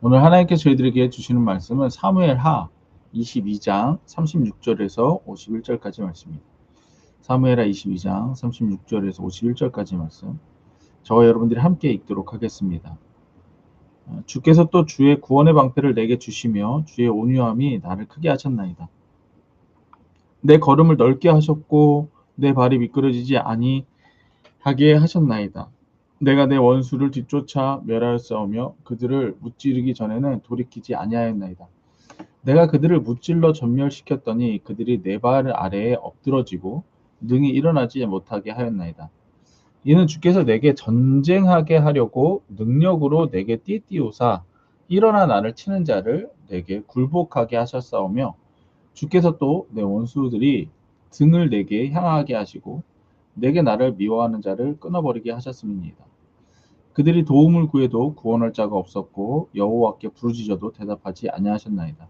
오늘 하나님께서 저희들에게 주시는 말씀은 사무엘하 22장 36절에서 51절까지 말씀입니다. 사무엘하 22장 36절에서 51절까지 말씀. 저와 여러분들이 함께 읽도록 하겠습니다. 주께서 또 주의 구원의 방패를 내게 주시며 주의 온유함이 나를 크게 하셨나이다. 내 걸음을 넓게 하셨고 내 발이 미끄러지지 아니하게 하셨나이다. 내가 내 원수를 뒤쫓아 멸하였사오며 그들을 무찌르기 전에는 돌이키지 아니하였나이다. 내가 그들을 무찔러 전멸시켰더니 그들이 내 발 아래에 엎드러지고 능히 일어나지 못하게 하였나이다. 이는 주께서 내게 전쟁하게 하려고 능력으로 내게 띠띠우사 일어나 나를 치는 자를 내게 굴복하게 하셨사오며 주께서 또 내 원수들이 등을 내게 향하게 하시고 내게 나를 미워하는 자를 끊어버리게 하셨음이니이다. 그들이 도움을 구해도 구원할 자가 없었고 여호와께 부르짖어도 대답하지 아니하셨나이다.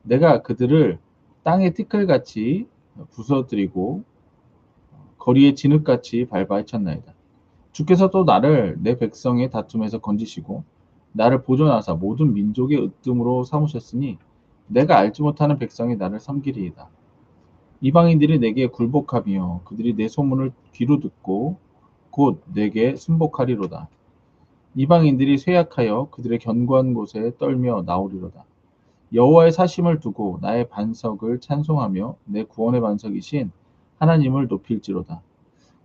내가 그들을 땅의 티끌같이 부서뜨리고 거리의 진흙같이 밟아 헤쳤나이다. 주께서 또 나를 내 백성의 다툼에서 건지시고 나를 보존하사 모든 민족의 으뜸으로 삼으셨으니 내가 알지 못하는 백성이 나를 섬기리이다. 이방인들이 내게 굴복하며 그들이 내 소문을 귀로 듣고 곧 내게 순복하리로다. 이방인들이 쇠약하여 그들의 견고한 곳에 떨며 나오리로다. 여호와의 사심을 두고 나의 반석을 찬송하며 내 구원의 반석이신 하나님을 높일지로다.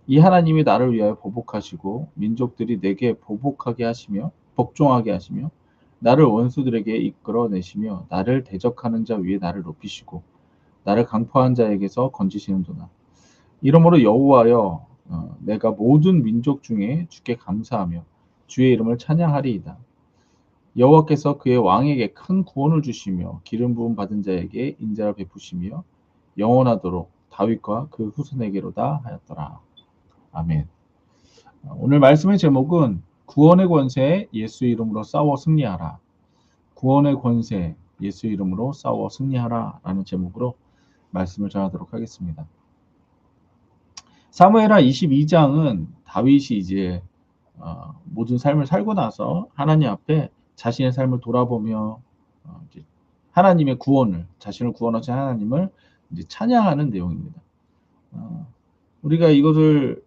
이 하나님이 나를 위하여 보복하시고 민족들이 내게 보복하게 하시며 복종하게 하시며 나를 원수들에게 이끌어내시며 나를 대적하는 자 위에 나를 높이시고 나를 강포한 자에게서 건지시는도다. 이러므로 여호와여 내가 모든 민족 중에 주께 감사하며 주의 이름을 찬양하리이다. 여호와께서 그의 왕에게 큰 구원을 주시며 기름 부음 받은 자에게 인자를 베푸시며 영원하도록 다윗과 그 후손에게로다 하였더라. 아멘. 오늘 말씀의 제목은 구원의 권세 예수 이름으로 싸워 승리하라. 구원의 권세 예수 이름으로 싸워 승리하라 라는 제목으로 말씀을 전하도록 하겠습니다. 사무엘하 22장은 다윗이 이제 모든 삶을 살고 나서 하나님 앞에 자신의 삶을 돌아보며 이제 하나님의 구원을, 자신을 구원하신 하나님을 이제 찬양하는 내용입니다. 우리가 이것을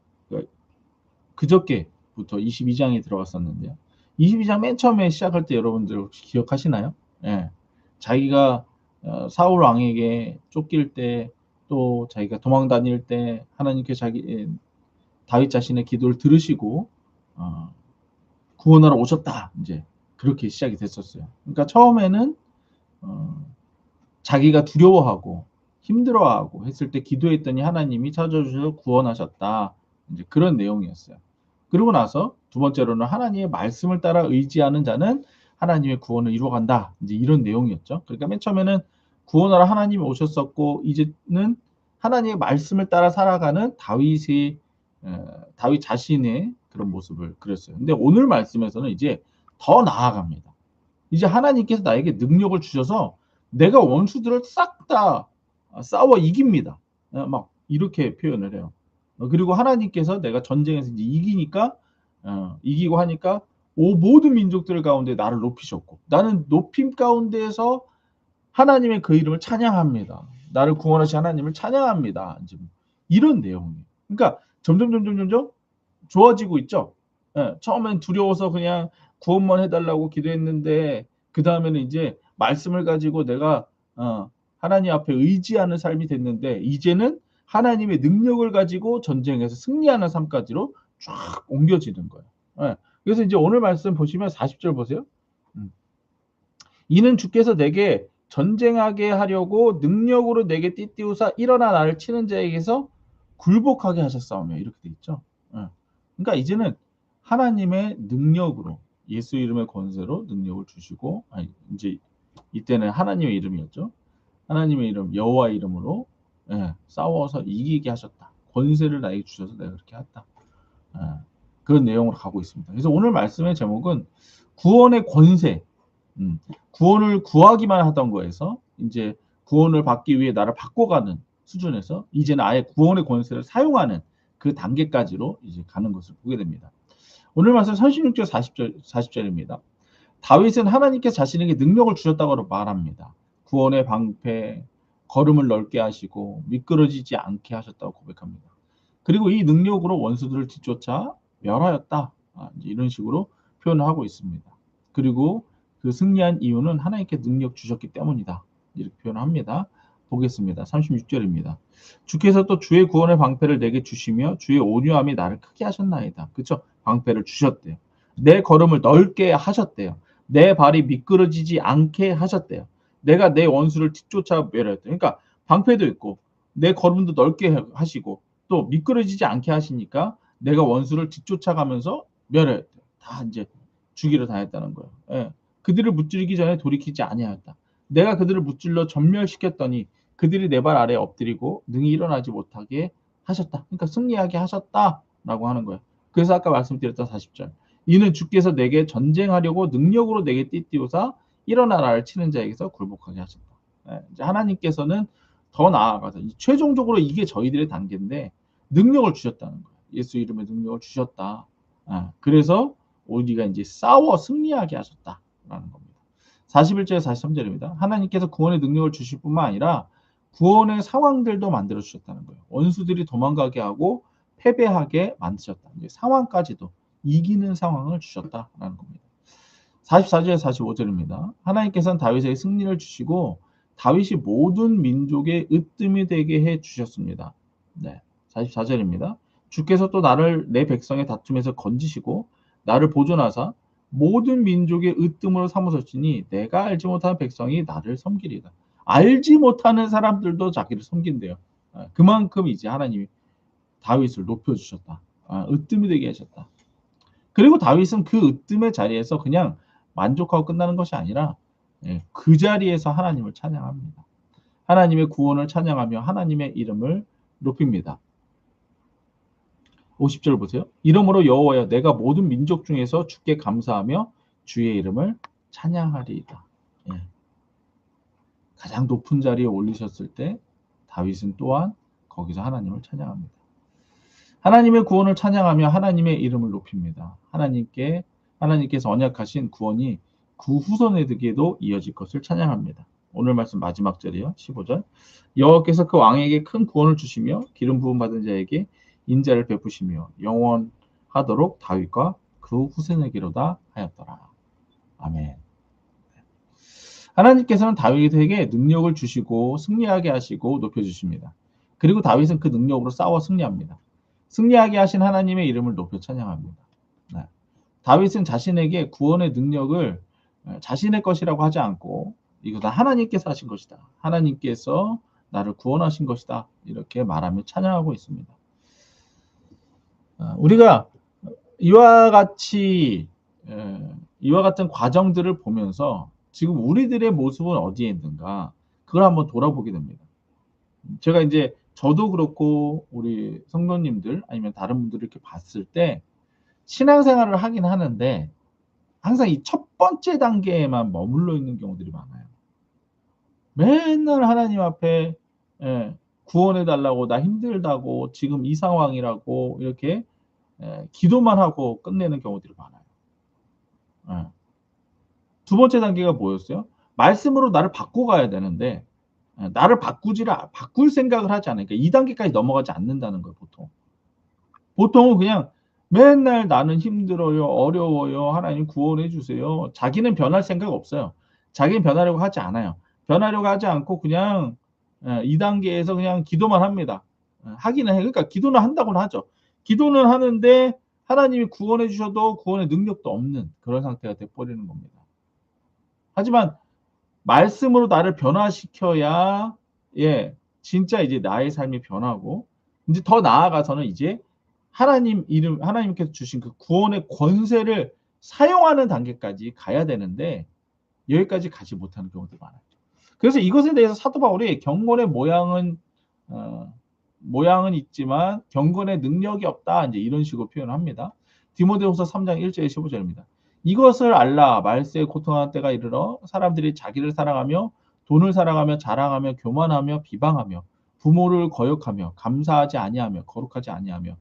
그저께부터 22장에 들어갔었는데요. 22장 맨 처음에 시작할 때 여러분들 혹시 기억하시나요? 예. 자기가 사울 왕에게 쫓길 때, 또 자기가 도망 다닐 때 하나님께 다윗 자신의 기도를 들으시고 구원하러 오셨다. 이제 그렇게 시작이 됐었어요. 그러니까 처음에는 자기가 두려워하고 힘들어하고 했을 때 기도했더니 하나님이 찾아주셔서 구원하셨다. 이제 그런 내용이었어요. 그러고 나서 두 번째로는 하나님의 말씀을 따라 의지하는 자는 하나님의 구원을 이루어간다. 이제 이런 내용이었죠. 그러니까 맨 처음에는 구원하러 하나님이 오셨었고 이제는 하나님의 말씀을 따라 살아가는 다윗 자신의 그런 모습을 그렸어요. 근데 오늘 말씀에서는 이제 더 나아갑니다. 이제 하나님께서 나에게 능력을 주셔서 내가 원수들을 싹 다 싸워 이깁니다. 막 이렇게 표현을 해요. 그리고 하나님께서 내가 전쟁에서 이제 이기니까 이기고 하니까 모든 민족들 가운데 나를 높이셨고 나는 높임 가운데에서 하나님의 그 이름을 찬양합니다. 나를 구원하신 하나님을 찬양합니다. 이제 이런 내용이에요. 그러니까 점점 좋아지고 있죠. 처음엔 두려워서 그냥 구원만 해달라고 기도했는데 그 다음에는 이제 말씀을 가지고 내가 하나님 앞에 의지하는 삶이 됐는데 이제는 하나님의 능력을 가지고 전쟁에서 승리하는 삶까지로 쫙 옮겨지는 거예요. 그래서 이제 오늘 말씀 보시면 40절 보세요. 이는 주께서 내게 전쟁하게 하려고 능력으로 내게 띠띠우사 일어나 나를 치는 자에게서 굴복하게 하셨사오며 이렇게 돼 있죠. 그러니까 이제는 하나님의 능력으로 예수 이름의 권세로 능력을 주시고 이제 이때는 하나님의 이름이었죠. 하나님의 이름 여호와 이름으로 싸워서 이기게 하셨다. 권세를 나에게 주셔서 내가 그렇게 했다. 그런 내용으로 가고 있습니다. 그래서 오늘 말씀의 제목은 구원의 권세. 구원을 구하기만 하던 거에서 이제 구원을 받기 위해 나를 바꿔가는 수준에서 이제는 아예 구원의 권세를 사용하는 그 단계까지로 이제 가는 것을 보게 됩니다. 오늘 말씀 36절 40절입니다. 다윗은 하나님께서 자신에게 능력을 주셨다고 말합니다. 구원의 방패, 걸음을 넓게 하시고 미끄러지지 않게 하셨다고 고백합니다. 그리고 이 능력으로 원수들을 뒤쫓아 멸하였다. 이런 식으로 표현을 하고 있습니다. 그리고 그 승리한 이유는 하나님께 능력 주셨기 때문이다. 이렇게 표현합니다. 보겠습니다. 36절입니다. 주께서 또 주의 구원의 방패를 내게 주시며 주의 온유함이 나를 크게 하셨나이다. 그렇죠? 방패를 주셨대요. 내 걸음을 넓게 하셨대요. 내 발이 미끄러지지 않게 하셨대요. 내가 내 원수를 뒤쫓아 멸했대요. 그러니까 방패도 있고 내 걸음도 넓게 하시고 또 미끄러지지 않게 하시니까 내가 원수를 뒤쫓아가면서 멸했대요. 다 이제 죽이러 다녔다는 거예요. 예. 그들을 무찌르기 전에 돌이키지 아니하였다. 내가 그들을 무찔러 전멸시켰더니 그들이 내 발 아래에 엎드리고 능히 일어나지 못하게 하셨다. 그러니까 승리하게 하셨다라고 하는 거예요. 그래서 아까 말씀드렸던 40절. 이는 주께서 내게 전쟁하려고 능력으로 내게 띠띠우사 일어나라를 치는 자에게서 굴복하게 하셨다. 예, 이제 하나님께서는 더 나아가서 최종적으로 이게 저희들의 단계인데 능력을 주셨다는 거예요. 예수 이름의 능력을 주셨다. 예, 그래서 우리가 이제 싸워 승리하게 하셨다라는 겁니다. 41절 43절입니다. 하나님께서 구원의 능력을 주실 뿐만 아니라 구원의 상황들도 만들어 주셨다는 거예요. 원수들이 도망가게 하고 패배하게 만드셨다. 이제 상황까지도 이기는 상황을 주셨다라는 겁니다. 44절 45절입니다. 하나님께서는 다윗에게 승리를 주시고 다윗이 모든 민족의 으뜸이 되게 해 주셨습니다. 네. 44절입니다. 주께서 또 나를 내 백성의 다툼에서 건지시고 나를 보존하사 모든 민족의 으뜸으로 삼으셨으니 내가 알지 못하는 백성이 나를 섬기리다. 알지 못하는 사람들도 자기를 섬긴대요. 그만큼 이제 하나님이 다윗을 높여주셨다. 으뜸이 되게 하셨다. 그리고 다윗은 그 으뜸의 자리에서 그냥 만족하고 끝나는 것이 아니라 그 자리에서 하나님을 찬양합니다. 하나님의 구원을 찬양하며 하나님의 이름을 높입니다. 50절 보세요. 이러므로 여호와여 내가 모든 민족 중에서 주께 감사하며 주의 이름을 찬양하리이다. 예. 가장 높은 자리에 올리셨을 때 다윗은 또한 거기서 하나님을 찬양합니다. 하나님의 구원을 찬양하며 하나님의 이름을 높입니다. 하나님께서 언약하신 구원이 그 후손에게도 이어질 것을 찬양합니다. 오늘 말씀 마지막 절이요. 15절. 여호와께서 그 왕에게 큰 구원을 주시며 기름 부음 받은 자에게 인자를 베푸시며 영원하도록 다윗과 그 후손에게로다 하였더라. 아멘. 하나님께서는 다윗에게 능력을 주시고 승리하게 하시고 높여주십니다. 그리고 다윗은 그 능력으로 싸워 승리합니다. 승리하게 하신 하나님의 이름을 높여 찬양합니다. 네. 다윗은 자신에게 구원의 능력을 자신의 것이라고 하지 않고 이거 다 하나님께서 하신 것이다. 하나님께서 나를 구원하신 것이다. 이렇게 말하며 찬양하고 있습니다. 우리가 이와 같은 과정들을 보면서 지금 우리들의 모습은 어디에 있는가 그걸 한번 돌아보게 됩니다. 제가 이제 저도 그렇고 우리 성도님들 아니면 다른 분들 이렇게 봤을 때 신앙생활을 하긴 하는데 항상 이 첫 번째 단계에만 머물러 있는 경우들이 많아요. 맨날 하나님 앞에 구원해 달라고 나 힘들다고 지금 이 상황이라고 이렇게 기도만 하고 끝내는 경우들이 많아요. 두 번째 단계가 뭐였어요? 말씀으로 나를 바꿔가야 되는데 나를 바꿀 생각을 하지 않으니까 2단계까지 넘어가지 않는다는 거예요. 보통은 그냥 맨날 나는 힘들어요, 어려워요, 하나님 구원해 주세요. 자기는 변할 생각 없어요. 자기는 변하려고 하지 않아요. 변하려고 하지 않고 그냥 2단계에서 그냥 기도만 합니다. 하기는 해. 그러니까 기도는 한다고는 하죠. 기도는 하는데 하나님이 구원해 주셔도 구원의 능력도 없는 그런 상태가 돼버리는 겁니다. 하지만 말씀으로 나를 변화시켜야 진짜 이제 나의 삶이 변하고 이제 더 나아가서는 이제 하나님께서 주신 그 구원의 권세를 사용하는 단계까지 가야 되는데 여기까지 가지 못하는 경우도 많아요. 그래서 이것에 대해서 사도 바울이 경건의 모양은 있지만 경건의 능력이 없다 이제 이런 식으로 표현합니다. 디모데후서 3장 1절 15절입니다. 이것을 알라 말세에 고통하는 때가 이르러 사람들이 자기를 사랑하며 돈을 사랑하며 자랑하며 교만하며 비방하며 부모를 거역하며 감사하지 아니하며 거룩하지 아니하며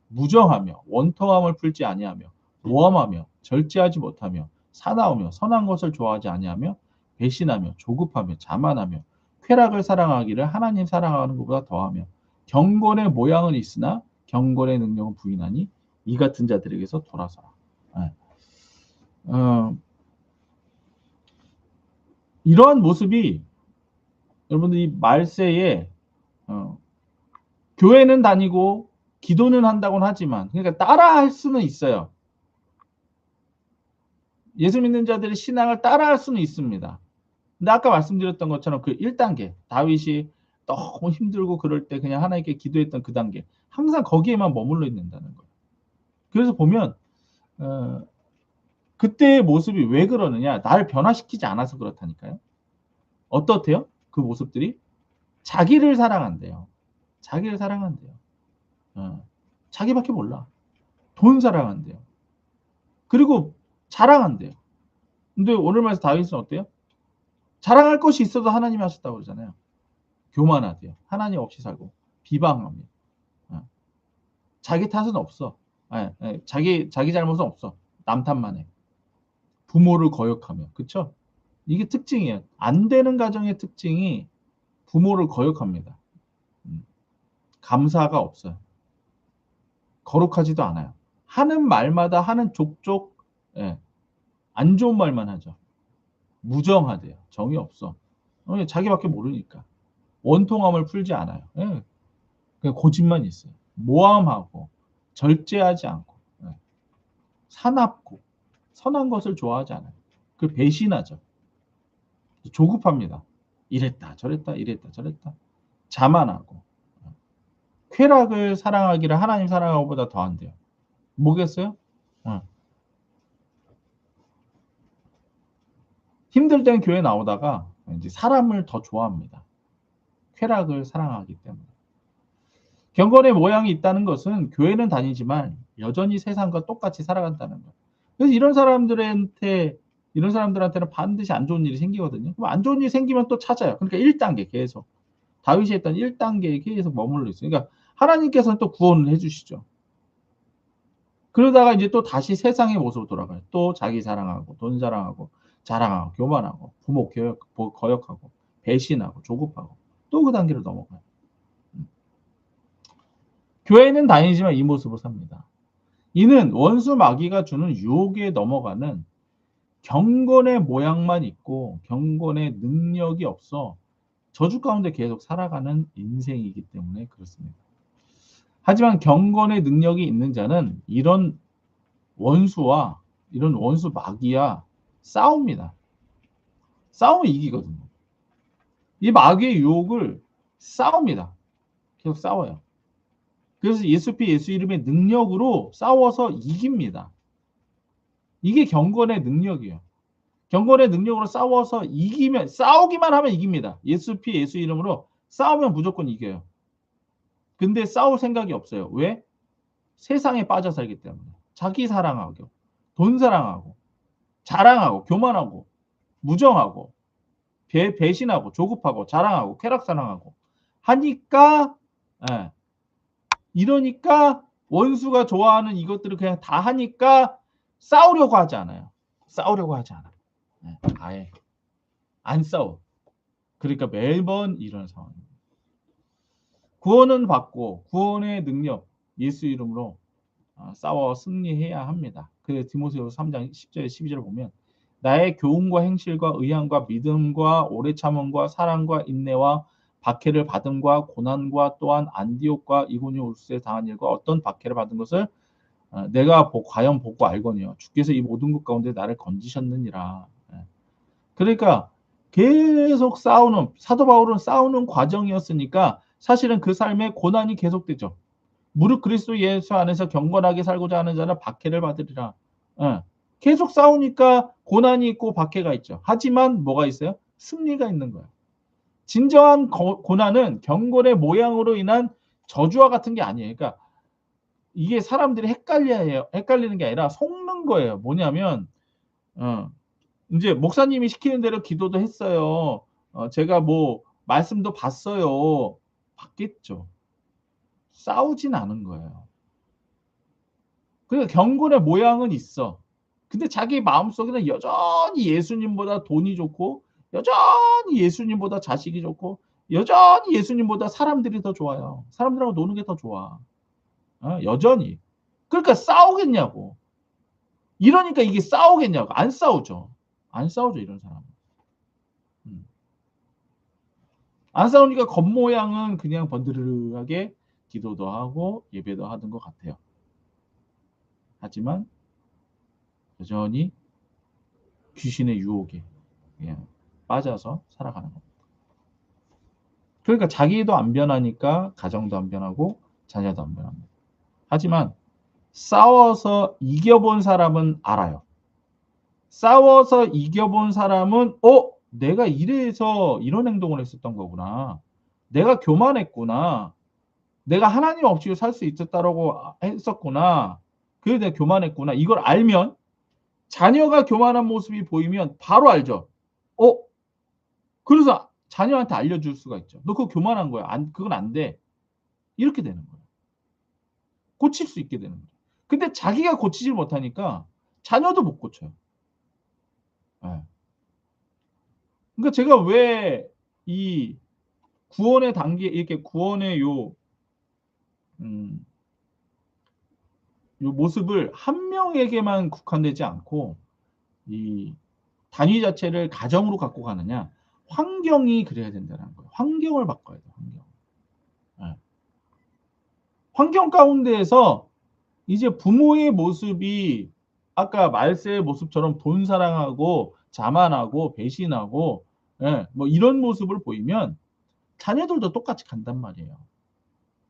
무정하며 원통함을 풀지 아니하며 모함하며 절제하지 못하며 사나우며 선한 것을 좋아하지 아니하며 배신하며 조급하며 자만하며 쾌락을 사랑하기를 하나님 사랑하는 것보다 더하며 경건의 모양은 있으나 경건의 능력은 부인하니 이 같은 자들에게서 돌아서라. 예. 이러한 모습이 여러분들이 말세에 교회는 다니고 기도는 한다고는 하지만 그러니까 따라할 수는 있어요. 예수 믿는 자들의 신앙을 따라할 수는 있습니다. 근데 아까 말씀드렸던 것처럼 그 1단계 다윗이 너무 힘들고 그럴 때 그냥 하나님께 기도했던 그 단계 항상 거기에만 머물러 있는다는 거예요. 그래서 보면 그때의 모습이 왜 그러느냐, 나를 변화시키지 않아서 그렇다니까요. 어떻대요? 그 모습들이 자기를 사랑한대요. 자기를 사랑한대요. 자기밖에 몰라. 돈 사랑한대요. 그리고 자랑한대요. 근데 오늘 말씀 다윗은 어때요? 자랑할 것이 있어도 하나님이 하셨다고 그러잖아요. 교만하대요. 하나님 없이 살고 비방합니다. 자기 탓은 없어. 자기 잘못은 없어. 남 탓만 해. 부모를 거역하며. 그쵸? 이게 특징이에요. 안 되는 가정의 특징이 부모를 거역합니다. 감사가 없어요. 거룩하지도 않아요. 하는 말마다 하는 족족 안 좋은 말만 하죠. 무정하대요. 정이 없어. 자기밖에 모르니까. 원통함을 풀지 않아요. 그냥 고집만 있어요. 모함하고 절제하지 않고 사납고 선한 것을 좋아하지 않아요. 그 배신하죠. 조급합니다. 이랬다 저랬다 이랬다 저랬다. 자만하고 쾌락을 사랑하기를 하나님 사랑하고보다 더한대요. 뭐겠어요? 힘들 땐 교회 나오다가 이제 사람을 더 좋아합니다. 쾌락을 사랑하기 때문에. 경건의 모양이 있다는 것은 교회는 다니지만 여전히 세상과 똑같이 살아간다는 거예요. 그래서 이런 사람들한테는 반드시 안 좋은 일이 생기거든요. 그럼 안 좋은 일이 생기면 또 찾아요. 그러니까 1단계 계속. 다윗이 했던 1단계에 계속 머물러 있어요. 그러니까 하나님께서는 또 구원을 해주시죠. 그러다가 이제 또 다시 세상의 모습으로 돌아가요. 또 자기 사랑하고 돈 사랑하고 자랑하고 교만하고 부모 거역하고 배신하고 조급하고 또 그 단계로 넘어가요. 교회는 다니지만 이 모습으로 삽니다. 이는 원수 마귀가 주는 유혹에 넘어가는 경건의 모양만 있고 경건의 능력이 없어 저주 가운데 계속 살아가는 인생이기 때문에 그렇습니다. 하지만 경건의 능력이 있는 자는 이런 원수 마귀와 싸웁니다. 싸우면 이기거든요. 이 마귀의 유혹을 싸웁니다. 계속 싸워요. 그래서 예수 이름의 능력으로 싸워서 이깁니다. 이게 경건의 능력이에요. 경건의 능력으로 싸워서 싸우기만 하면 이깁니다. 예수 이름으로 싸우면 무조건 이겨요. 근데 싸울 생각이 없어요. 왜? 세상에 빠져 살기 때문에. 자기 사랑하고, 돈 사랑하고, 자랑하고, 교만하고, 무정하고, 배신하고, 조급하고, 자랑하고, 쾌락 사랑하고 하니까 이러니까 원수가 좋아하는 이것들을 그냥 다 하니까 싸우려고 하지 않아요. 아예 안 싸워. 그러니까 매번 이런 상황입니다. 구원은 받고 구원의 능력 예수 이름으로 싸워 승리해야 합니다. 그래서 디모데후서 3장 10절 12절을 보면 나의 교훈과 행실과 의향과 믿음과 오래 참음과 사랑과 인내와 박해를 받음과 고난과 또한 안디옥과 이고니오 울스에 당한 일과 어떤 박해를 받은 것을 내가 과연 보고 알거니와 주께서 이 모든 것 가운데 나를 건지셨느니라. 그러니까 계속 사도 바울은 싸우는 과정이었으니까 사실은 그 삶에 고난이 계속되죠. 무릇 그리스도 예수 안에서 경건하게 살고자 하는 자는 박해를 받으리라. 계속 싸우니까 고난이 있고 박해가 있죠. 하지만 뭐가 있어요? 승리가 있는 거예요. 진정한 고난은 경건의 모양으로 인한 저주와 같은 게 아니에요. 그러니까 이게 사람들이 헷갈리는 게 아니라 속는 거예요. 뭐냐면 이제 목사님이 시키는 대로 기도도 했어요. 제가 뭐 말씀도 봤어요. 봤겠죠. 싸우진 않은 거예요. 그러니까 경건의 모양은 있어. 근데 자기 마음속에는 여전히 예수님보다 돈이 좋고 여전히 예수님보다 자식이 좋고 여전히 예수님보다 사람들이 더 좋아요. 사람들하고 노는 게 더 좋아. 여전히. 그러니까 싸우겠냐고. 이러니까 이게 싸우겠냐고. 안 싸우죠. 안 싸우죠, 이런 사람은. 안 싸우니까 겉모양은 그냥 번드르르하게 기도도 하고 예배도 하던 것 같아요. 하지만 여전히 귀신의 유혹에 그냥 빠져서 살아가는 겁니다. 그러니까 자기도 안 변하니까 가정도 안 변하고 자녀도 안 변합니다. 하지만 싸워서 이겨본 사람은 알아요. 싸워서 이겨본 사람은 내가 이래서 이런 행동을 했었던 거구나. 내가 교만했구나. 내가 하나님 없이 살 수 있었다라고 했었구나. 그래서 내가 교만했구나. 이걸 알면 자녀가 교만한 모습이 보이면 바로 알죠. 그래서 자녀한테 알려줄 수가 있죠. 너 그거 교만한 거야. 그건 안 돼. 이렇게 되는 거예요. 고칠 수 있게 되는 거예요. 근데 자기가 고치질 못하니까 자녀도 못 고쳐요. 네. 그러니까 제가 왜 이 구원의 단계, 이렇게 구원의 요 모습을 한 명에게만 국한되지 않고 이 단위 자체를 가정으로 갖고 가느냐. 환경이 그래야 된다는 거예요. 환경을 바꿔야 돼요. 환경. 네. 환경 가운데에서 이제 부모의 모습이 아까 말세의 모습처럼 돈 사랑하고 자만하고 배신하고 뭐 이런 모습을 보이면 자녀들도 똑같이 간단 말이에요.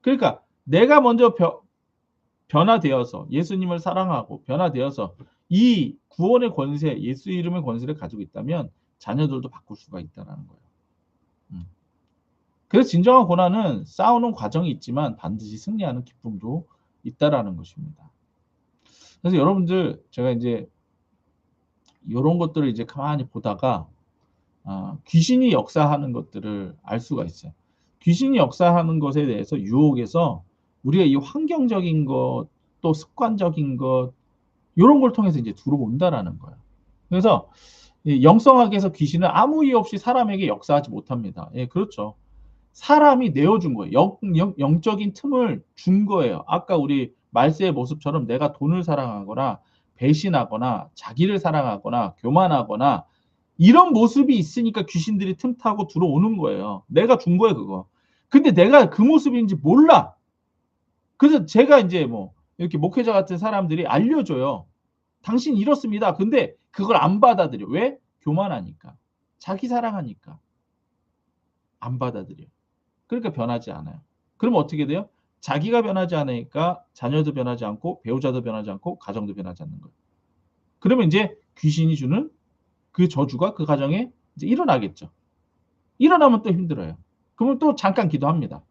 그러니까 내가 먼저 변화되어서 예수님을 사랑하고 변화되어서 이 구원의 권세, 예수 이름의 권세를 가지고 있다면 자녀들도 바꿀 수가 있다는 거예요. 그래서 진정한 고난은 싸우는 과정이 있지만 반드시 승리하는 기쁨도 있다라는 것입니다. 그래서 여러분들 제가 이제 이런 것들을 이제 가만히 보다가 귀신이 역사하는 것들을 알 수가 있어요. 귀신이 역사하는 것에 대해서 유혹에서 우리가 이 환경적인 것, 또 습관적인 것 이런 걸 통해서 이제 들어온다라는 거예요. 그래서 영성학에서 귀신은 아무 이유 없이 사람에게 역사하지 못합니다. 예, 그렇죠. 사람이 내어준 거예요. 영적인 틈을 준 거예요. 아까 우리 말세의 모습처럼 내가 돈을 사랑하거나 배신하거나 자기를 사랑하거나 교만하거나 이런 모습이 있으니까 귀신들이 틈타고 들어오는 거예요. 내가 준 거예요, 그거. 근데 내가 그 모습인지 몰라. 그래서 제가 이제 뭐 이렇게 목회자 같은 사람들이 알려줘요. 당신 이렇습니다. 근데 그걸 안 받아들여. 왜? 교만하니까. 자기 사랑하니까. 안 받아들여. 그러니까 변하지 않아요. 그러면 어떻게 돼요? 자기가 변하지 않으니까 자녀도 변하지 않고 배우자도 변하지 않고 가정도 변하지 않는 거예요. 그러면 이제 귀신이 주는 그 저주가 그 가정에 이제 일어나겠죠. 일어나면 또 힘들어요. 그러면 또 잠깐 기도합니다.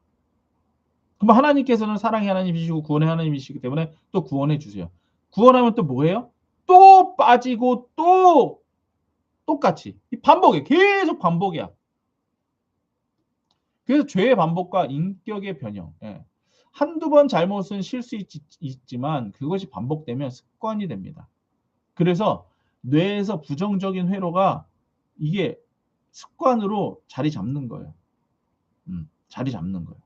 그럼 하나님께서는 사랑의 하나님이시고 구원의 하나님이시기 때문에 또 구원해 주세요. 구원하면 또 뭐예요? 또 빠지고 또 똑같이 반복이에요. 계속 반복이야. 그래서 죄의 반복과 인격의 변형. 한두 번 잘못은 실수 있지만 그것이 반복되면 습관이 됩니다. 그래서 뇌에서 부정적인 회로가 이게 습관으로 자리 잡는 거예요. 자리 잡는 거예요.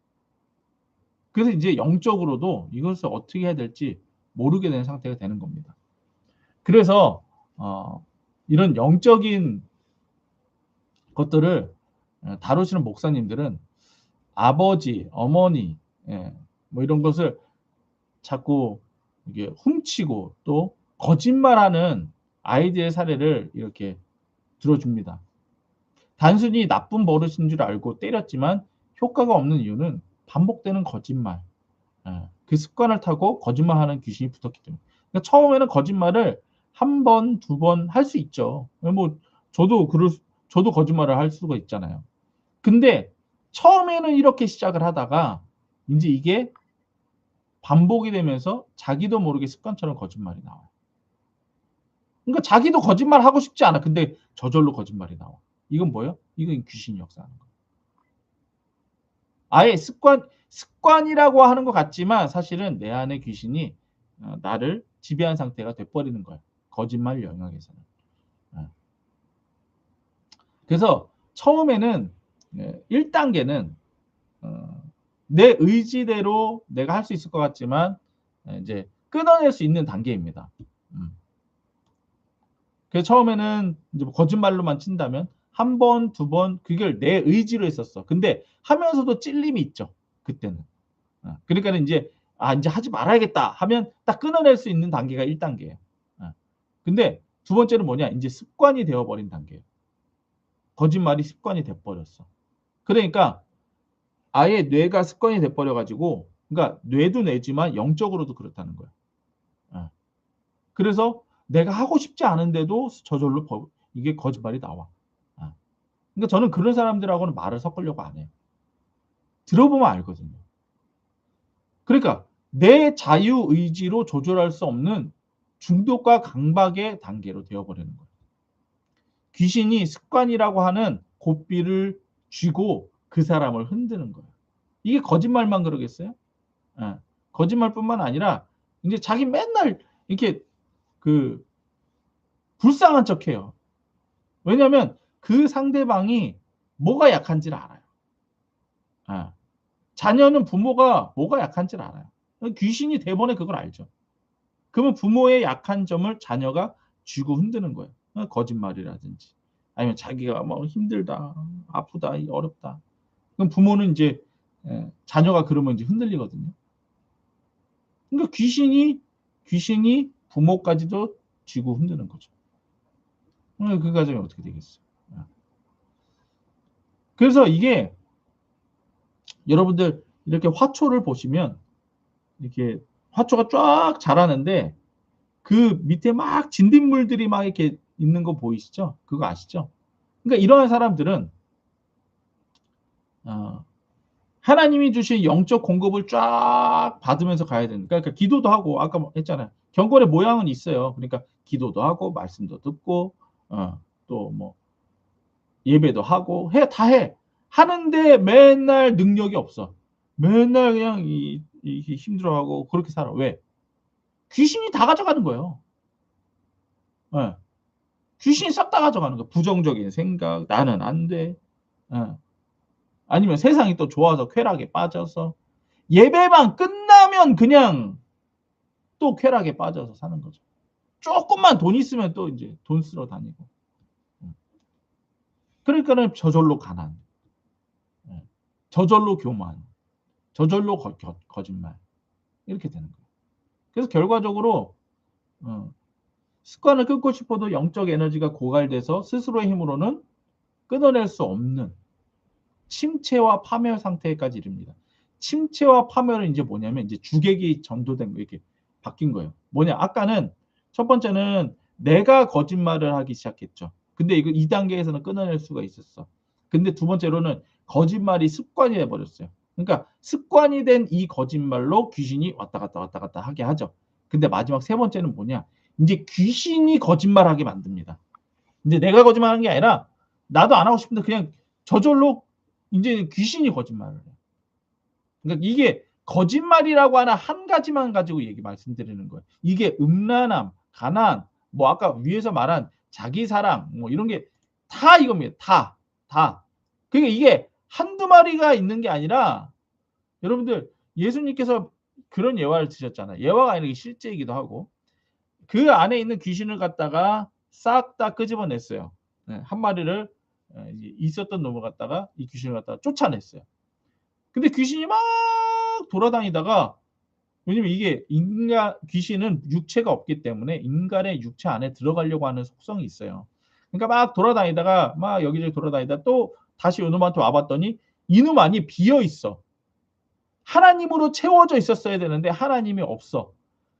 그래서 이제 영적으로도 이것을 어떻게 해야 될지 모르게 되는 상태가 되는 겁니다. 그래서 이런 영적인 것들을 다루시는 목사님들은 아버지, 어머니, 뭐 이런 것을 자꾸 이게 훔치고 또 거짓말하는 아이들의 사례를 이렇게 들어줍니다. 단순히 나쁜 버릇인 줄 알고 때렸지만 효과가 없는 이유는 반복되는 거짓말. 그 습관을 타고 거짓말하는 귀신이 붙었기 때문에. 그러니까 처음에는 거짓말을 한 번, 두 번 할 수 있죠. 뭐 저도 거짓말을 할 수가 있잖아요. 근데 처음에는 이렇게 시작을 하다가 이제 이게 반복이 되면서 자기도 모르게 습관처럼 거짓말이 나와요. 그러니까 자기도 거짓말 하고 싶지 않아. 근데 저절로 거짓말이 나와. 이건 뭐예요? 이건 귀신이 역사하는 거예요. 아예 습관이라고 하는 것 같지만 사실은 내 안에 귀신이 나를 지배한 상태가 돼버리는 거예요. 거짓말 영역에서는. 그래서 처음에는 1단계는 내 의지대로 내가 할 수 있을 것 같지만 이제 끊어낼 수 있는 단계입니다. 그래서 처음에는 이제 거짓말로만 친다면 한 번, 두 번 그걸 내 의지로 했었어. 근데 하면서도 찔림이 있죠. 그때는. 그러니까 이제 이제 하지 말아야겠다 하면 딱 끊어낼 수 있는 단계가 1단계예요. 근데 두 번째는 뭐냐? 이제 습관이 되어버린 단계예요. 거짓말이 습관이 돼버렸어. 그러니까 아예 뇌가 습관이 돼버려가지고, 그러니까 뇌도 뇌지만 영적으로도 그렇다는 거야. 그래서 내가 하고 싶지 않은데도 저절로 이게 거짓말이 나와. 그러니까 저는 그런 사람들하고는 말을 섞으려고 안 해요. 들어보면 알거든요. 그러니까 내 자유의지로 조절할 수 없는 중독과 강박의 단계로 되어버리는 거예요. 귀신이 습관이라고 하는 고삐를 쥐고 그 사람을 흔드는 거예요. 이게 거짓말만 그러겠어요? 거짓말뿐만 아니라 이제 자기 맨날 이렇게 그 불쌍한 척해요. 왜냐하면 그 상대방이 뭐가 약한지를 알아요. 자녀는 부모가 뭐가 약한지를 알아요. 귀신이 대번에 그걸 알죠. 그러면 부모의 약한 점을 자녀가 쥐고 흔드는 거예요. 거짓말이라든지 아니면 자기가 뭐 힘들다, 아프다, 어렵다. 그럼 부모는 이제 자녀가 그러면 이제 흔들리거든요. 그러니까 귀신이 부모까지도 쥐고 흔드는 거죠. 그 과정이 어떻게 되겠어요? 그래서 이게 여러분들 이렇게 화초를 보시면 이렇게 화초가 쫙 자라는데 그 밑에 막 진딧물들이 막 이렇게 있는 거 보이시죠? 그거 아시죠? 그러니까 이러한 사람들은 하나님이 주신 영적 공급을 쫙 받으면서 가야 되는. 그러니까 기도도 하고 아까 했잖아요. 경건의 모양은 있어요. 그러니까 기도도 하고 말씀도 듣고 또 뭐 예배도 하고 다 해. 하는데 맨날 능력이 없어. 맨날 그냥 힘들어하고 그렇게 살아. 왜? 귀신이 다 가져가는 거예요. 네. 귀신이 싹 다 가져가는 거예요. 부정적인 생각, 나는 안 돼. 아니면 세상이 또 좋아서 쾌락에 빠져서 예배만 끝나면 그냥 또 쾌락에 빠져서 사는 거죠. 조금만 돈 있으면 또 이제 돈 쓰러 다니고. 그러니까는 저절로 가난, 저절로 교만, 저절로 거짓말 이렇게 되는 거예요. 그래서 결과적으로 습관을 끊고 싶어도 영적 에너지가 고갈돼서 스스로의 힘으로는 끊어낼 수 없는 침체와 파멸 상태까지 이릅니다. 침체와 파멸은 이제 뭐냐면 이제 주객이 전도된 거 이렇게 바뀐 거예요. 뭐냐? 아까는 첫 번째는 내가 거짓말을 하기 시작했죠. 근데 이거 2단계에서는 끊어낼 수가 있었어. 근데 두 번째로는 거짓말이 습관이 돼 버렸어요. 그러니까 습관이 된 이 거짓말로 귀신이 왔다 갔다 하게 하죠. 근데 마지막 세 번째는 뭐냐? 이제 귀신이 거짓말하게 만듭니다. 이제 내가 거짓말하는 게 아니라 나도 안 하고 싶은데 그냥 저절로 이제 귀신이 거짓말을 해요. 그러니까 이게 거짓말이라고 하는 한 가지만 가지고 말씀드리는 거예요. 이게 음란함, 가난, 뭐 아까 위에서 말한 자기 사랑, 뭐 이런 게 다 이겁니다. 다. 그러니까 이게 한두 마리가 있는 게 아니라 여러분들 예수님께서 그런 예화를 드셨잖아요. 예화가 아니라 실제이기도 하고 그 안에 있는 귀신을 갖다가 싹 다 끄집어냈어요. 한 마리를 있었던 놈을 갖다가 이 귀신을 갖다가 쫓아냈어요. 근데 귀신이 막 돌아다니다가 왜냐면 이게 귀신은 육체가 없기 때문에 인간의 육체 안에 들어가려고 하는 속성이 있어요. 그러니까 막 돌아다니다가 막 여기저기 돌아다니다 또 다시 요놈한테 와봤더니 이놈 안이 비어 있어. 하나님으로 채워져 있었어야 되는데 하나님이 없어.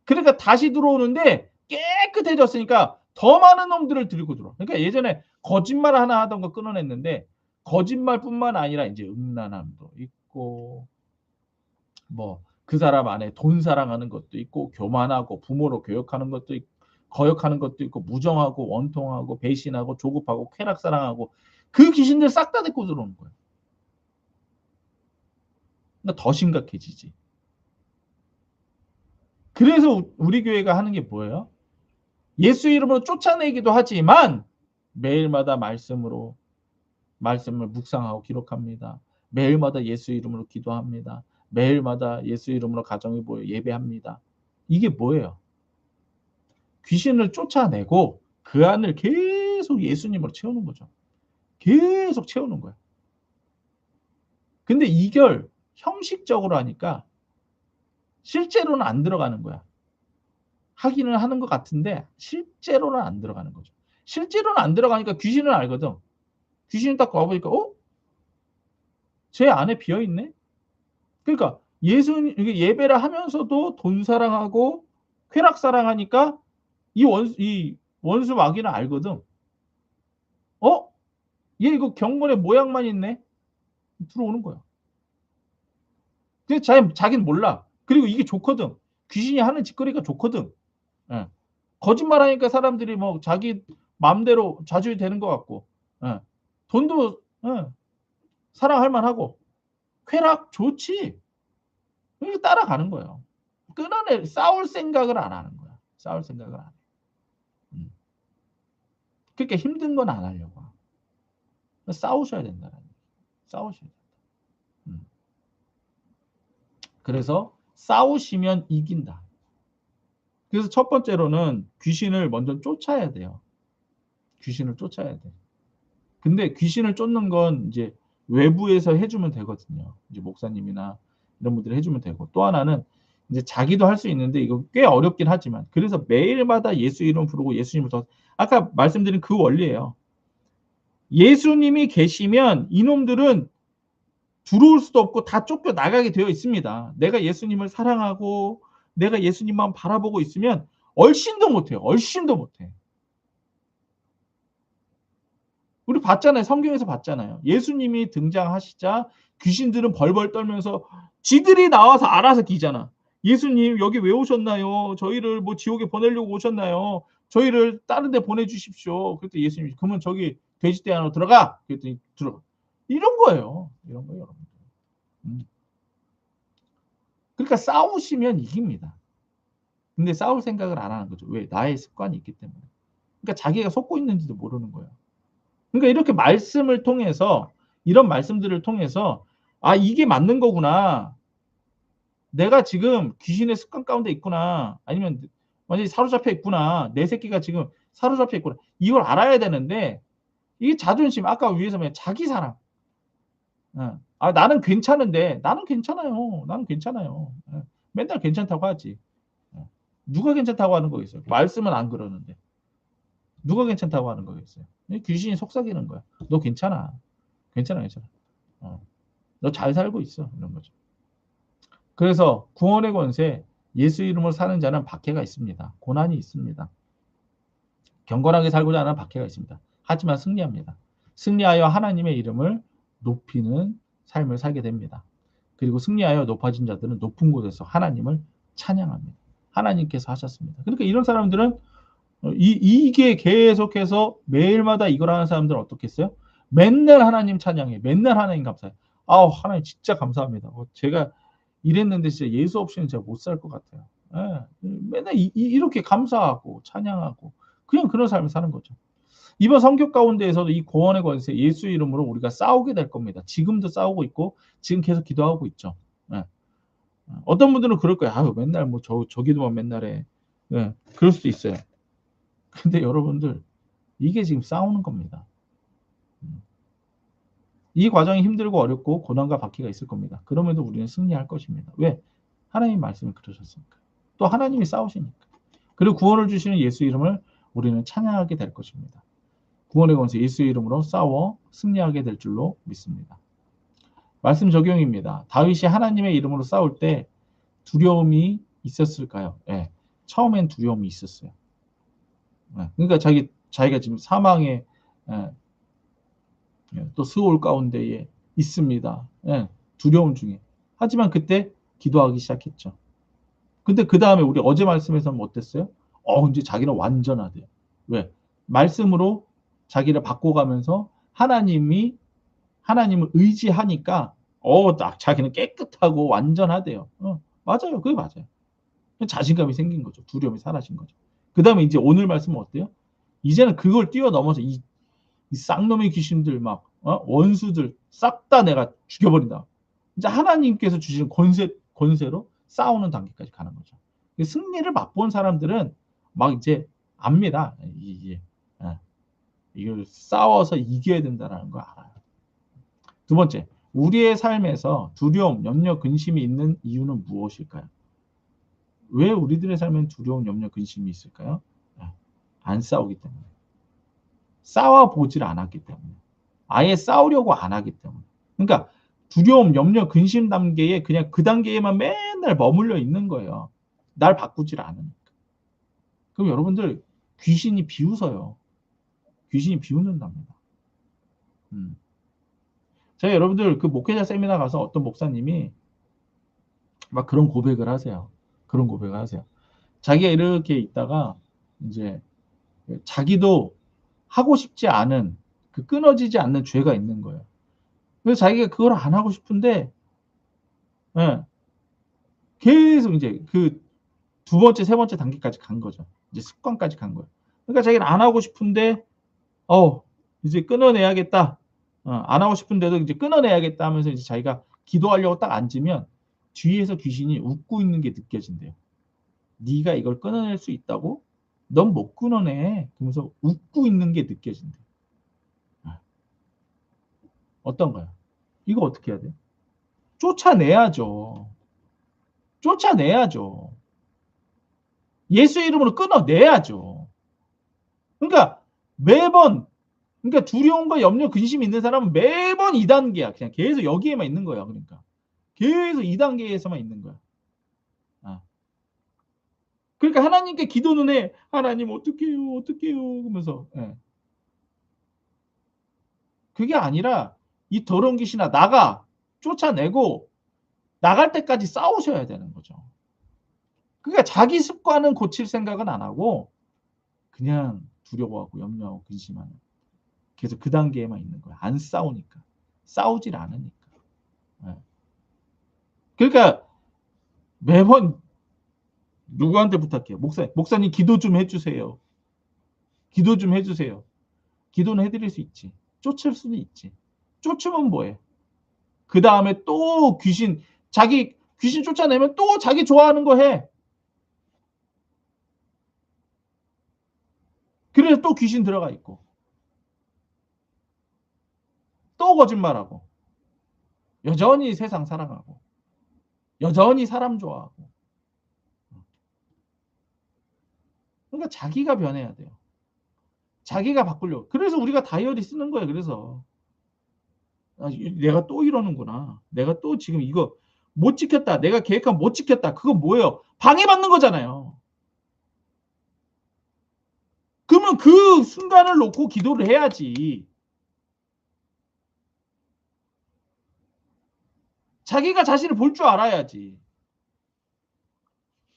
그러니까 다시 들어오는데 깨끗해졌으니까 더 많은 놈들을 들고 들어와. 그러니까 예전에 거짓말 하나 하던 거 끊어냈는데 거짓말뿐만 아니라 이제 음란함도 있고 뭐 그 사람 안에 돈 사랑하는 것도 있고 교만하고 부모로 교역하는 것도 있고 거역하는 것도 있고 무정하고 원통하고 배신하고 조급하고 쾌락 사랑하고 그 귀신들 싹 다 데리고 들어오는 거예요. 그러니까 더 심각해지지. 그래서 우리 교회가 하는 게 뭐예요? 예수 이름으로 쫓아내기도 하지만 매일마다 말씀을 묵상하고 기록합니다. 매일마다 예수 이름으로 기도합니다. 매일마다 예수 이름으로 가정에 모여 예배합니다. 이게 뭐예요? 귀신을 쫓아내고 그 안을 계속 예수님으로 채우는 거죠. 계속 채우는 거예요. 근데 이걸 형식적으로 하니까 실제로는 안 들어가는 거야. 하기는 하는 것 같은데 실제로는 안 들어가는 거죠. 실제로는 안 들어가니까 귀신은 알거든. 귀신이 딱 와보니까 제 안에 비어있네? 그러니까 예배를 하면서도 돈 사랑하고 쾌락 사랑하니까 이 원수 마귀는 알거든. 얘 이거 경건의 모양만 있네? 들어오는 거야. 근데 자기는 몰라. 그리고 이게 좋거든. 귀신이 하는 짓거리가 좋거든. 예. 거짓말하니까 사람들이 뭐 자기 마음대로 좌절이 되는 것 같고, 예. 돈도 사랑할 만하고, 쾌락 좋지. 그러니까 따라가는 거예요. 싸울 생각을 안 하는 거야. 싸울 생각을 안 해. 그러니까 힘든 건 안 하려고. 싸우셔야 된다는 얘기. 싸우셔야 된다. 그래서 싸우시면 이긴다. 그래서 첫 번째로는 귀신을 먼저 쫓아야 돼요. 귀신을 쫓아야 돼. 근데 귀신을 쫓는 건 이제 외부에서 해주면 되거든요. 이제 목사님이나 이런 분들이 해주면 되고, 또 하나는 이제 자기도 할 수 있는데 이거 꽤 어렵긴 하지만, 그래서 매일마다 예수 이름 부르고 예수님을 더, 아까 말씀드린 그 원리예요. 예수님이 계시면 이놈들은 들어올 수도 없고 다 쫓겨 나가게 되어 있습니다. 내가 예수님을 사랑하고 내가 예수님만 바라보고 있으면 얼씬도 못해요. 얼씬도 못해. 우리 봤잖아요. 성경에서 봤잖아요. 예수님이 등장하시자 귀신들은 벌벌 떨면서 지들이 나와서 알아서 기잖아. 예수님 여기 왜 오셨나요? 저희를 뭐 지옥에 보내려고 오셨나요? 저희를 다른 데 보내주십시오. 그랬더니 예수님이 그러면 저기 돼지떼 안으로 들어가. 그랬더니 들어가. 이런 거예요. 이런 거예요, 여러분. 그러니까 싸우시면 이깁니다. 근데 싸울 생각을 안 하는 거죠. 왜? 나의 습관이 있기 때문에. 그러니까 자기가 속고 있는지도 모르는 거예요. 그러니까 이렇게 말씀을 통해서, 이런 말씀들을 통해서 이게 맞는 거구나. 내가 지금 귀신의 습관 가운데 있구나. 아니면 완전히 사로잡혀 있구나. 내 새끼가 지금 사로잡혀 있구나. 이걸 알아야 되는데 이게 자존심, 아까 위에서 말한 자기 사랑. 나는 괜찮은데, 나는 괜찮아요. 나는 괜찮아요. 맨날 괜찮다고 하지. 누가 괜찮다고 하는 거겠어요? 말씀은 안 그러는데. 누가 괜찮다고 하는 거겠어요? 귀신이 속삭이는 거야. 너 괜찮아. 괜찮아, 괜찮아. 너 잘 살고 있어. 이런 거죠. 그래서 구원의 권세, 예수 이름으로 사는 자는 박해가 있습니다. 고난이 있습니다. 경건하게 살고자 하는 박해가 있습니다. 하지만 승리합니다. 승리하여 하나님의 이름을 높이는 삶을 살게 됩니다. 그리고 승리하여 높아진 자들은 높은 곳에서 하나님을 찬양합니다. 하나님께서 하셨습니다. 그러니까 이런 사람들은 이게 계속해서 매일마다 이걸 하는 사람들은 어떻겠어요? 맨날 하나님 찬양해. 맨날 하나님 감사해. 하나님 진짜 감사합니다. 제가 이랬는데 진짜 예수 없이는 제가 못 살 것 같아요. 맨날 이렇게 감사하고 찬양하고 그냥 그런 삶을 사는 거죠. 이번 성격 가운데에서도 이 구원의 권세 예수 이름으로 우리가 싸우게 될 겁니다. 지금도 싸우고 있고 지금 계속 기도하고 있죠. 어떤 분들은 그럴 거예요. 맨날 뭐 저 기도만 맨날 해. 그럴 수도 있어요. 근데 여러분들 이게 지금 싸우는 겁니다. 이 과정이 힘들고 어렵고 고난과 박해가 있을 겁니다. 그럼에도 우리는 승리할 것입니다. 왜? 하나님 말씀이 그러셨으니까. 또 하나님이 싸우시니까. 그리고 구원을 주시는 예수 이름을 우리는 찬양하게 될 것입니다. 구원의 권세 예수 이름으로 싸워 승리하게 될 줄로 믿습니다. 말씀 적용입니다. 다윗이 하나님의 이름으로 싸울 때 두려움이 있었을까요? 네. 처음엔 두려움이 있었어요. 그러니까 자기가 지금 사망의 또 스올 가운데에 있습니다. 두려움 중에. 하지만 그때 기도하기 시작했죠. 근데 그 다음에 우리 어제 말씀에서는 어땠어요? 이제 자기는 완전하대요. 왜? 말씀으로 자기를 바꿔가면서 하나님을 의지하니까 자기는 깨끗하고 완전하대요. 맞아요. 그게 맞아요. 자신감이 생긴 거죠. 두려움이 사라진 거죠. 그 다음에 이제 오늘 말씀은 어때요? 이제는 그걸 뛰어넘어서 이 쌍놈의 귀신들 막 원수들 싹 다 내가 죽여버린다. 이제 하나님께서 주신 권세로 싸우는 단계까지 가는 거죠. 승리를 맛본 사람들은 막 이제 압니다. 이걸 싸워서 이겨야 된다는 걸 알아요. 두 번째, 우리의 삶에서 두려움, 염려, 근심이 있는 이유는 무엇일까요? 왜 우리들의 삶엔 두려움, 염려, 근심이 있을까요? 안 싸우기 때문에. 싸워보질 않았기 때문에. 아예 싸우려고 안 하기 때문에. 그러니까 두려움, 염려, 근심 단계에 그냥 그 단계에만 맨날 머물러 있는 거예요. 날 바꾸질 않으니까. 그럼 여러분들 귀신이 비웃어요. 귀신이 비웃는답니다. 제가 여러분들 그 목회자 세미나 가서 어떤 목사님이 막 그런 고백을 하세요. 그런 고백을 하세요. 자기가 이렇게 있다가 이제 자기도 하고 싶지 않은 그 끊어지지 않는 죄가 있는 거예요. 그래서 자기가 그걸 안 하고 싶은데 예, 계속 이제 그 두 번째, 세 번째 단계까지 간 거죠. 이제 습관까지 간 거예요. 그러니까 자기는 안 하고 싶은데 이제 끊어내야겠다. 안 하고 싶은데도 이제 끊어내야겠다 하면서 이제 자기가 기도하려고 딱 앉으면 뒤에서 귀신이 웃고 있는 게 느껴진대요. 네가 이걸 끊어낼 수 있다고? 넌 못 끊어내. 그러면서 웃고 있는 게 느껴진대. 어떤가요? 이거 어떻게 해야 돼? 쫓아내야죠. 쫓아내야죠. 예수 이름으로 끊어내야죠. 그러니까 매번 그러니까 두려움과 염려, 근심이 있는 사람은 매번 2단계야. 그냥 계속 여기에만 있는 거야. 그러니까 계속 2단계에서만 있는 거야. 그러니까 하나님께 기도는 해. 하나님 어떡해요, 어떡해요 그러면서 그게 아니라 이 더러운 귀신아 나가 쫓아내고 나갈 때까지 싸우셔야 되는 거죠. 그러니까 자기 습관은 고칠 생각은 안 하고 그냥 두려워하고 염려하고 근심하는 계속 그 단계에만 있는 거야. 안 싸우니까. 싸우질 않으니까. 그러니까 매번 누구한테 부탁해요? 목사님 기도 좀 해주세요. 기도 좀 해주세요. 기도는 해드릴 수 있지. 쫓을 수는 있지. 쫓으면 뭐해? 그 다음에 또 자기 귀신 쫓아내면 또 자기 좋아하는 거 해. 그래서 또 귀신 들어가 있고. 또 거짓말하고. 여전히 세상 사랑하고. 여전히 사람 좋아하고. 그러니까 자기가 변해야 돼요. 자기가 바꾸려고. 그래서 우리가 다이어리 쓰는 거예요. 그래서 내가 또 이러는구나. 내가 또 지금 이거 못 지켰다. 내가 계획한 못 지켰다. 그거 뭐예요? 방해받는 거잖아요. 그러면 그 순간을 놓고 기도를 해야지. 자기가 자신을 볼 줄 알아야지.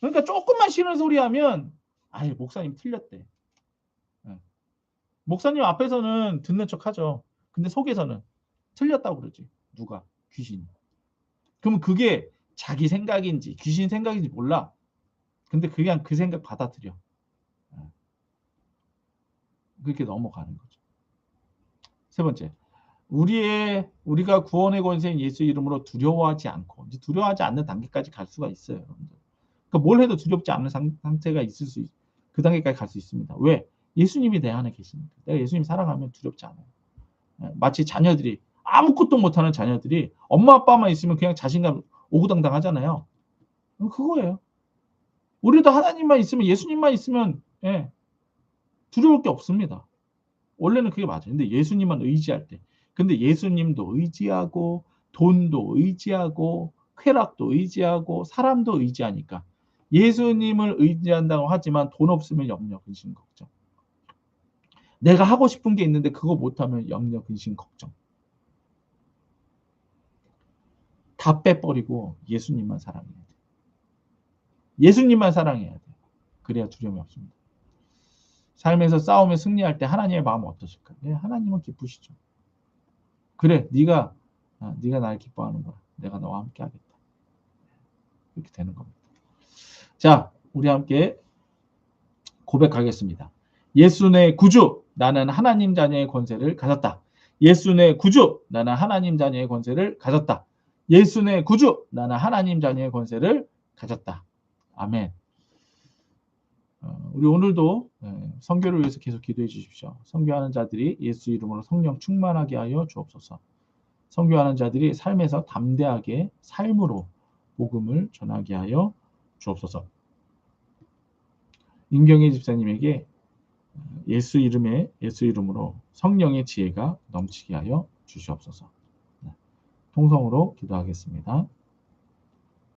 그러니까 조금만 싫은 소리 하면 아예 목사님 틀렸대. 목사님 앞에서는 듣는 척 하죠. 근데 속에서는 틀렸다고 그러지. 누가? 귀신이. 그러면 그게 자기 생각인지 귀신 생각인지 몰라. 근데 그냥 그 생각 받아들여. 그렇게 넘어가는 거죠. 세 번째. 우리가 구원의 권세인 예수 이름으로 두려워하지 않고 이제 두려워하지 않는 단계까지 갈 수가 있어요. 그러니까 뭘 해도 두렵지 않은 상태가 그 단계까지 갈 수 있습니다. 왜? 예수님이 내 안에 계십니다. 내가 예수님 사랑하면 두렵지 않아요. 마치 자녀들이 아무것도 못하는 자녀들이 엄마 아빠만 있으면 그냥 자신감 오구당당 하잖아요. 그거예요. 우리도 하나님만 있으면 예수님만 있으면 두려울 게 없습니다. 원래는 그게 맞아요. 근데 예수님만 의지할 때. 근데 예수님도 의지하고 돈도 의지하고 쾌락도 의지하고 사람도 의지하니까 예수님을 의지한다고 하지만 돈 없으면 염려, 근심, 걱정. 내가 하고 싶은 게 있는데 그거 못하면 염려, 근심, 걱정. 다 빼버리고 예수님만 사랑해야 돼. 예수님만 사랑해야 돼. 그래야 두려움이 없습니다. 삶에서 싸움에 승리할 때 하나님의 마음은 어떠실까? 네, 하나님은 기쁘시죠. 그래, 네가 나를 기뻐하는 거야. 내가 너와 함께 하겠다. 이렇게 되는 겁니다. 자, 우리 함께 고백하겠습니다. 예수 내 구주, 나는 하나님 자녀의 권세를 가졌다. 예수 내 구주, 나는 하나님 자녀의 권세를 가졌다. 예수 내 구주, 나는 하나님 자녀의 권세를 가졌다. 아멘. 우리 오늘도 선교를 위해서 계속 기도해 주십시오. 선교하는 자들이 예수 이름으로 성령 충만하게 하여 주옵소서. 선교하는 자들이 삶에서 담대하게 삶으로 복음을 전하게 하여 주옵소서. 임경희 집사님에게 예수 이름으로 성령의 지혜가 넘치게 하여 주시옵소서. 통성으로 기도하겠습니다.